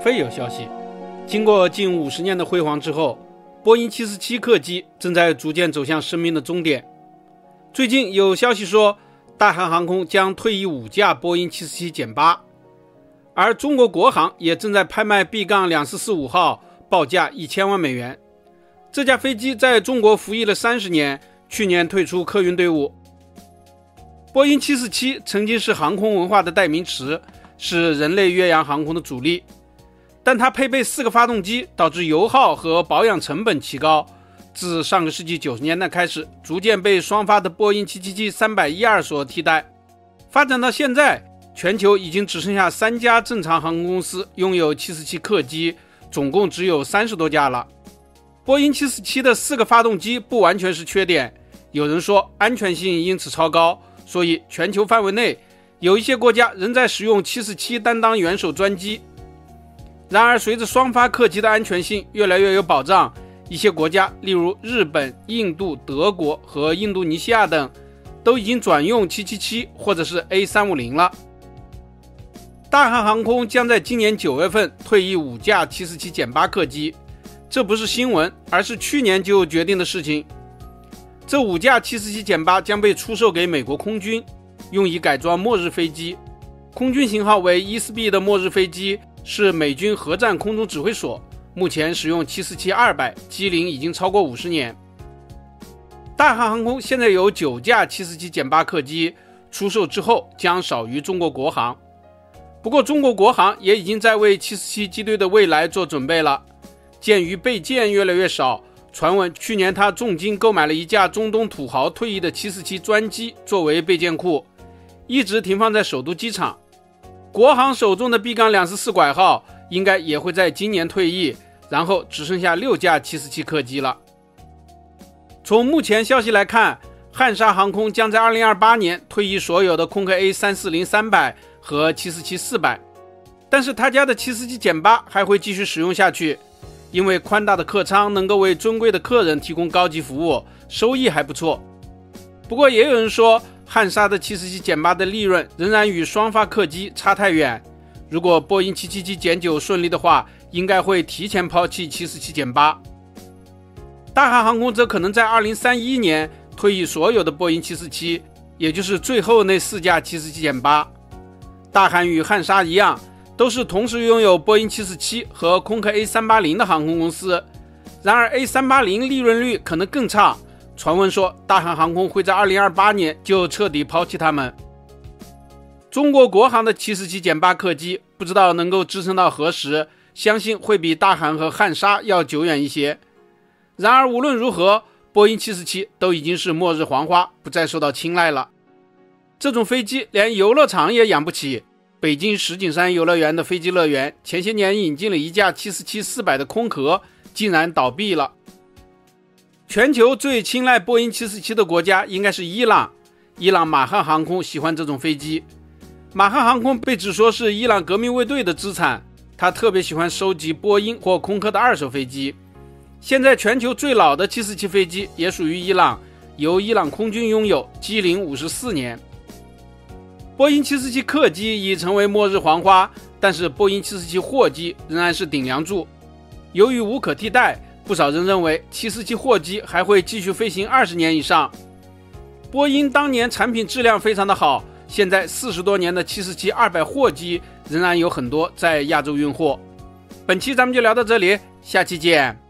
非有消息，经过近50年的辉煌之后，波音747客机正在逐渐走向生命的终点。最近有消息说，大韩航空将退役5架波音747-8，而中国国航也正在拍卖 B-2445 号，报价1000万美元。这架飞机在中国服役了30年，去年退出客运队伍。波音747曾经是航空文化的代名词，是人类越洋航空的主力，但它配备4个发动机，导致油耗和保养成本奇高。自上个世纪90年代开始，逐渐被双发的波音777-312所替代。发展到现在，全球已经只剩下3家正常航空公司拥有747客机，总共只有30多架了。波音747的4个发动机不完全是缺点，有人说安全性因此超高，所以全球范围内有一些国家仍在使用747担当元首专机。然而随着双发客机的安全性越来越有保障，一些国家例如日本、印度、德国和印度尼西亚等都已经转用777或者是 A350 了。大韩航空将在今年9月份退役5架747-8客机，这不是新闻，而是去年就决定的事情。这5架747-8将被出售给美国空军，用以改装末日飞机。空军型号为伊斯 B 的末日飞机是美军核战空中指挥所，目前使用747-200，机龄已经超过50年。大韩航空现在有9架747-8客机，出售之后将少于中国国航。不过中国国航也已经在为747机队的未来做准备了。鉴于备件越来越少，传闻去年他重金购买了一架中东土豪退役的747专机作为备件库，一直停放在首都机场。国航手中的 B-24拐号应该也会在今年退役，然后只剩下6架747客机了。从目前消息来看，汉莎航空将在2028年退役所有的空客 A340-300和747-400，但是他家的747-8还会继续使用下去，因为宽大的客舱能够为尊贵的客人提供高级服务，收益还不错。不过也有人说，汉莎的747-8的利润仍然与双发客机差太远，如果波音777-9顺利的话，应该会提前抛弃747-8。大韩航空则可能在2031年退役所有的波音747，也就是最后那4架747-8。大韩与汉莎一样，都是同时拥有波音747和空客 A380 的航空公司，然而 A380 利润率可能更差，传闻说大韩航空会在2028年就彻底抛弃它们。中国国航的747-8客机不知道能够支撑到何时，相信会比大韩和汉莎要久远一些。然而无论如何，波音747都已经是末日黄花，不再受到青睐了。这种飞机连游乐场也养不起，北京石景山游乐园的飞机乐园前些年引进了一架747-400的空壳，竟然倒闭了。全球最青睐波音747的国家应该是伊朗，伊朗马汉航空喜欢这种飞机。马汉航空被指说是伊朗革命卫队的资产，他特别喜欢收集波音或空客的2手飞机。现在全球最老的747飞机也属于伊朗，由伊朗空军拥有，机龄54年。波音747客机已成为末日黄花，但是波音747货机仍然是顶梁柱。由于无可替代，不少人认为747货机还会继续飞行20年以上。波音当年产品质量非常的好，现在40多年的747-200货机仍然有很多在亚洲运货。本期咱们就聊到这里，下期见。